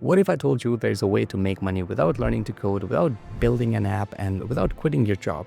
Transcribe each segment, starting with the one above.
What if I told you there's a way to make money without learning to code, without building an app, and without quitting your job,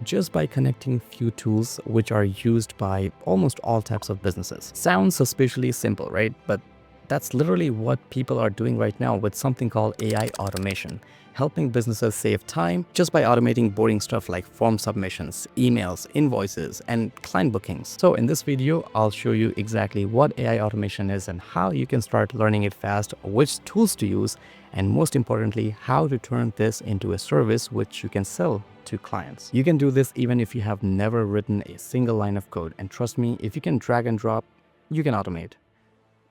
just by connecting few tools which are used by almost all types of businesses? Sounds suspiciously simple, right? But that's literally what people are doing right now with something called AI automation, helping businesses save time just by automating boring stuff like form submissions, emails, invoices, and client bookings. So in this video, I'll show you exactly what AI automation is and how you can start learning it fast, which tools to use, and most importantly, how to turn this into a service which you can sell to clients. You can do this even if you have never written a single line of code. And trust me, if you can drag and drop, you can automate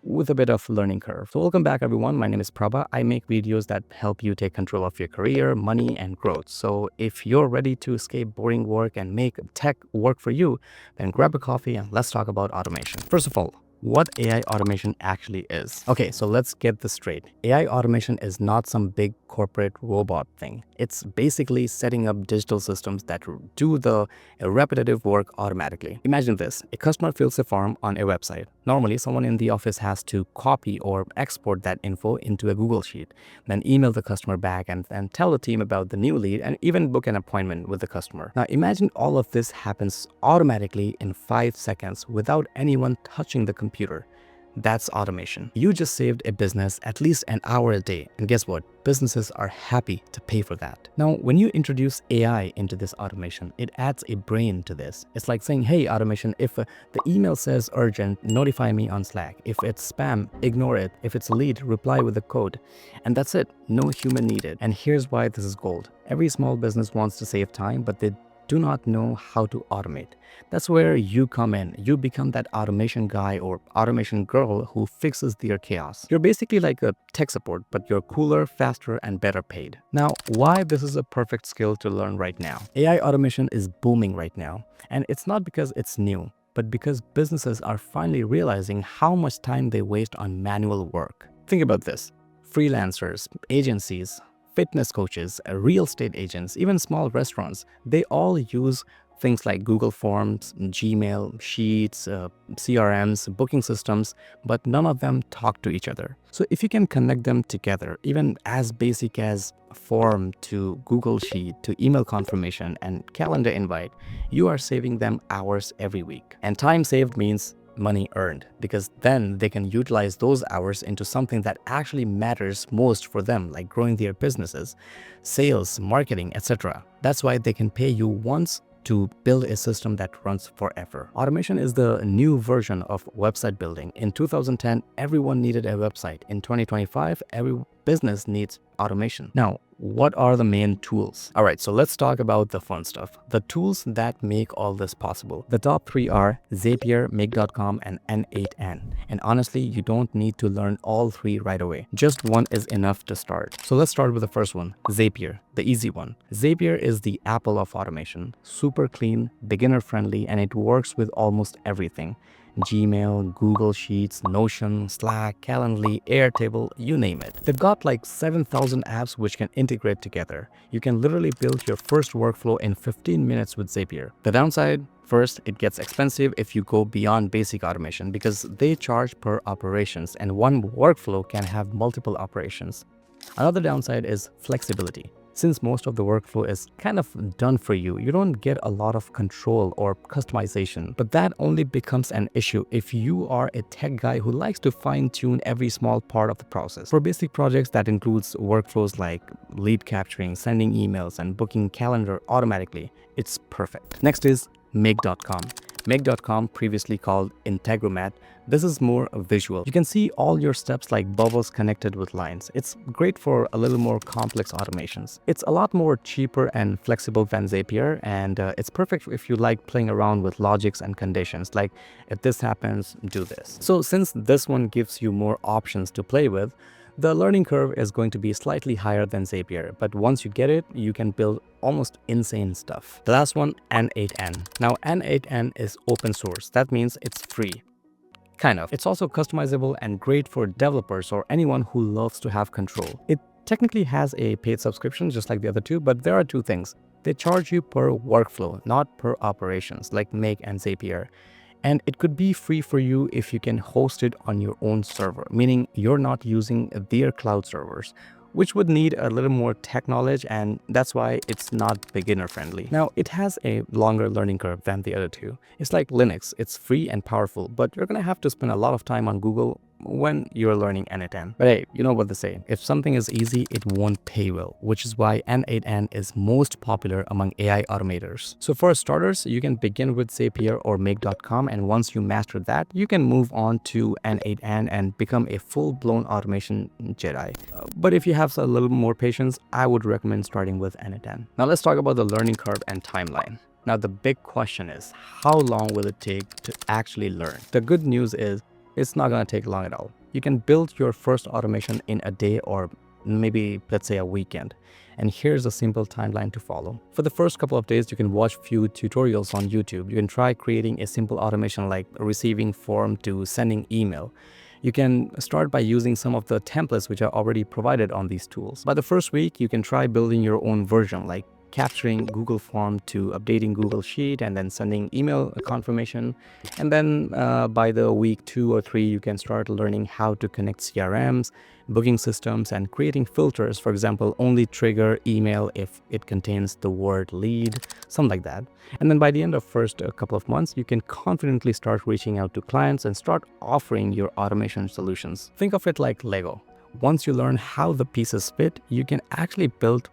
with a bit of learning curve. So welcome back everyone, my name is Prabha. I make videos that help you take control of your career, money, and growth. So if you're ready to escape boring work and make tech work for you, then grab a coffee and let's talk about automation. First of all, what AI automation actually is. Okay, so let's get this straight. AI automation is not some big corporate robot thing. It's basically setting up digital systems that do the repetitive work automatically. Imagine this, a customer fills a form on a website. Normally, someone in the office has to copy or export that info into a Google Sheet, then email the customer back and tell the team about the new lead and even book an appointment with the customer. Now, imagine all of this happens automatically in 5 seconds without anyone touching the computer. That's automation. You just saved a business at least an hour a day. And guess what? Businesses are happy to pay for that. Now, when you introduce AI into this automation, it adds a brain to this. It's like saying, hey, automation, if the email says urgent, notify me on Slack. If it's spam, ignore it. If it's a lead, reply with the code. And that's it. No human needed. And here's why this is gold. Every small business wants to save time, but they do not know how to automate. That's where you come in. You become that automation guy or automation girl who fixes their chaos. You're basically like a tech support, but you're cooler, faster, and better paid. Now, why this is a perfect skill to learn right now? AI automation is booming right now, and it's not because it's new, but because businesses are finally realizing how much time they waste on manual work. Think about this. Freelancers, agencies, fitness coaches, real estate agents, even small restaurants, they all use things like Google Forms, Gmail, Sheets, CRMs, booking systems, but none of them talk to each other. So if you can connect them together, even as basic as a form to Google Sheet to email confirmation and calendar invite, you are saving them hours every week. And time saved means money earned, because then they can utilize those hours into something that actually matters most for them, like growing their businesses, sales, marketing, etc. That's why they can pay you once to build a system that runs forever. Automation is the new version of website building. In 2010, everyone needed a website. In 2025, every business needs automation. Now, what are the main tools? All right, so let's talk about the fun stuff. The tools that make all this possible. The top 3 are Zapier, Make.com, and N8N. And honestly, you don't need to learn all 3 right away. Just one is enough to start. So let's start with the first one, Zapier, the easy one. Zapier is the Apple of automation. Super clean, beginner friendly, and it works with almost everything. Gmail, Google Sheets, Notion, Slack, Calendly, Airtable, you name it. They've got like 7,000 apps which can integrate together. You can literally build your first workflow in 15 minutes with Zapier. The downside? First, it gets expensive if you go beyond basic automation because they charge per operations and one workflow can have multiple operations. Another downside is flexibility. Since most of the workflow is kind of done for you, you don't get a lot of control or customization. But that only becomes an issue if you are a tech guy who likes to fine-tune every small part of the process. For basic projects, that includes workflows like lead capturing, sending emails, and booking calendar automatically. It's perfect. Next is Make.com. Make.com, previously called Integromat, this is more visual. You can see all your steps like bubbles connected with lines. It's great for a little more complex automations. It's a lot more cheaper and flexible than Zapier, and it's perfect if you like playing around with logics and conditions, like if this happens, do this. So since this one gives you more options to play with, the learning curve is going to be slightly higher than Zapier, but once you get it, you can build almost insane stuff. The last one, N8N. Now, N8N is open source. That means it's free. Kind of. It's also customizable and great for developers or anyone who loves to have control. It technically has a paid subscription just like the other two, but there are two things. They charge you per workflow, not per operations, like Make and Zapier. And it could be free for you if you can host it on your own server, meaning you're not using their cloud servers, which would need a little more tech knowledge, and that's why it's not beginner friendly. Now, it has a longer learning curve than the other two. It's like Linux, it's free and powerful, but you're gonna have to spend a lot of time on Google when you're learning N8N. But hey, you know what they say, if something is easy, it won't pay well, which is why N8N is most popular among AI automators. So for starters, you can begin with Zapier or Make.com, and once you master that, you can move on to N8N and become a full-blown automation Jedi. But if you have a little more patience, I would recommend starting with N8N. Now let's talk about the learning curve and timeline. Now the big question is, how long will it take to actually learn? The good news is, it's not going to take long at all. You can build your first automation in a day or maybe, let's say, a weekend. And here's a simple timeline to follow. For the first couple of days, you can watch few tutorials on YouTube. You can try creating a simple automation like receiving form to sending email. You can start by using some of the templates which are already provided on these tools. By the first week, you can try building your own version, like capturing Google Form to updating Google Sheet and then sending email confirmation. And then by the week 2 or 3, you can start learning how to connect CRMs, booking systems, and creating filters. For example, only trigger email if it contains the word lead, something like that. And then by the end of first couple of months, you can confidently start reaching out to clients and start offering your automation solutions. Think of it like Lego. Once you learn how the pieces fit, you can actually build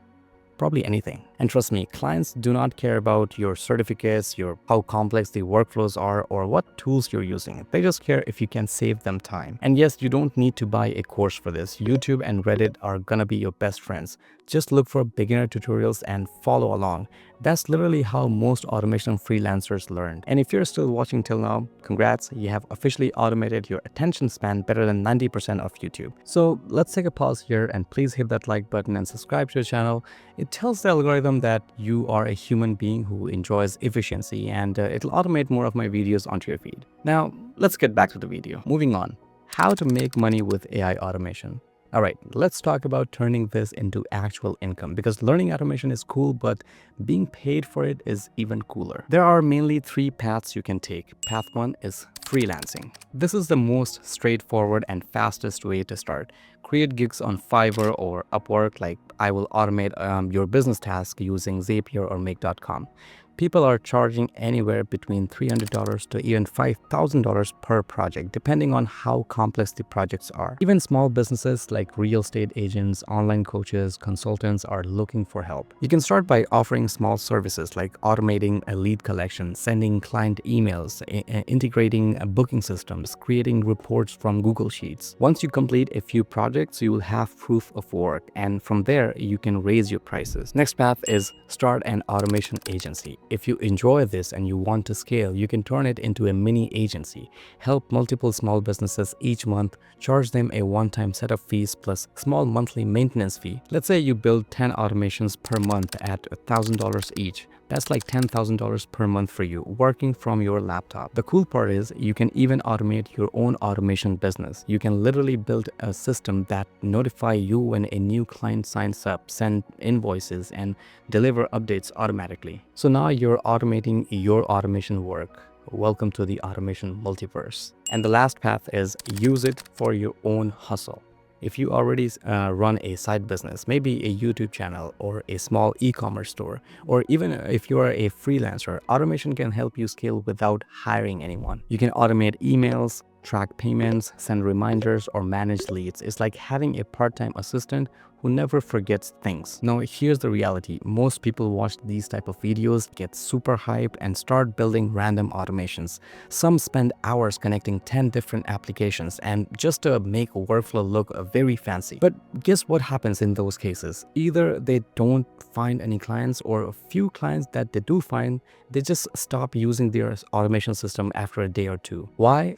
probably anything. And trust me, clients do not care about your certificates, how complex the workflows are, or what tools you're using. They just care if you can save them time. And yes, you don't need to buy a course for this. YouTube and Reddit are gonna be your best friends. Just look for beginner tutorials and follow along. That's literally how most automation freelancers learn. And if you're still watching till now, congrats, you have officially automated your attention span better than 90% of YouTube. So let's take a pause here and please hit that like button and subscribe to the channel. It tells the algorithm that you are a human being who enjoys efficiency, and it'll automate more of my videos onto your feed. Now, let's get back to the video. Moving on, how to make money with AI automation. All right, let's talk about turning this into actual income, because learning automation is cool, but being paid for it is even cooler. There are mainly 3 paths you can take. Path 1 is freelancing. This is the most straightforward and fastest way to start. Create gigs on Fiverr or Upwork, like I will automate your business task using Zapier or Make.com. People are charging anywhere between $300 to even $5,000 per project, depending on how complex the projects are. Even small businesses like real estate agents, online coaches, consultants are looking for help. You can start by offering small services like automating a lead collection, sending client emails, integrating booking systems, creating reports from Google Sheets. Once you complete a few projects, you will have proof of work, and from there you can raise your prices. Next path is start an automation agency. If you enjoy this and you want to scale, you can turn it into a mini agency, help multiple small businesses each month, charge them a one-time setup fees plus small monthly maintenance fee. Let's say you build 10 automations per month at $1,000 each. That's like $10,000 per month for you, working from your laptop. The cool part is you can even automate your own automation business. You can literally build a system that notifies you when a new client signs up, send invoices, and deliver updates automatically. So now you're automating your automation work. Welcome to the automation multiverse. And the last path is use it for your own hustle. If you already run a side business, maybe a YouTube channel or a small e-commerce store, or even if you are a freelancer, automation can help you scale without hiring anyone. You can automate emails, track payments, send reminders, or manage leads. It's like having a part-time assistant who never forgets things. Now, here's the reality. Most people watch these type of videos, get super hyped, and start building random automations. Some spend hours connecting 10 different applications and just to make a workflow look very fancy. But guess what happens in those cases? Either they don't find any clients, or a few clients that they do find, they just stop using their automation system after a day or two. Why?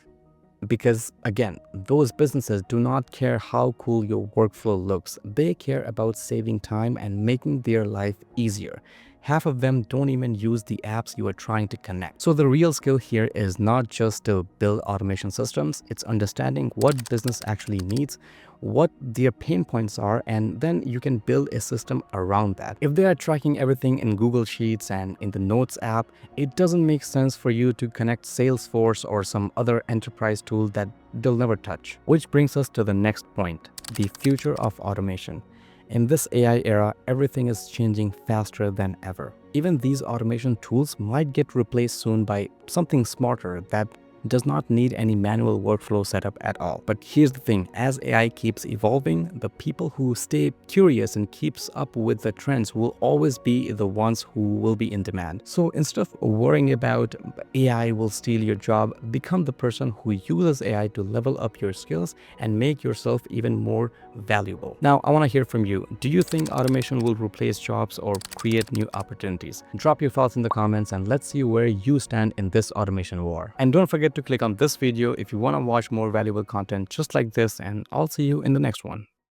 Because again, those businesses do not care how cool your workflow looks. They care about saving time and making their life easier. half of them don't even use the apps you are trying to connect. So the real skill here is not just to build automation systems, it's understanding what business actually needs, what their pain points are, and then you can build a system around that. If they are tracking everything in Google Sheets and in the Notes app, it doesn't make sense for you to connect Salesforce or some other enterprise tool that they'll never touch. Which brings us to the next point, the future of automation. In this AI era, everything is changing faster than ever. Even these automation tools might get replaced soon by something smarter that does not need any manual workflow setup at all. But here's the thing, as AI keeps evolving, the people who stay curious and keeps up with the trends will always be the ones who will be in demand. So instead of worrying about AI will steal your job, become the person who uses AI to level up your skills and make yourself even more valuable. Now, I want to hear from you. Do you think automation will replace jobs or create new opportunities? Drop your thoughts in the comments and let's see where you stand in this automation war. And don't forget to click on this video if you want to watch more valuable content just like this, and I'll see you in the next one.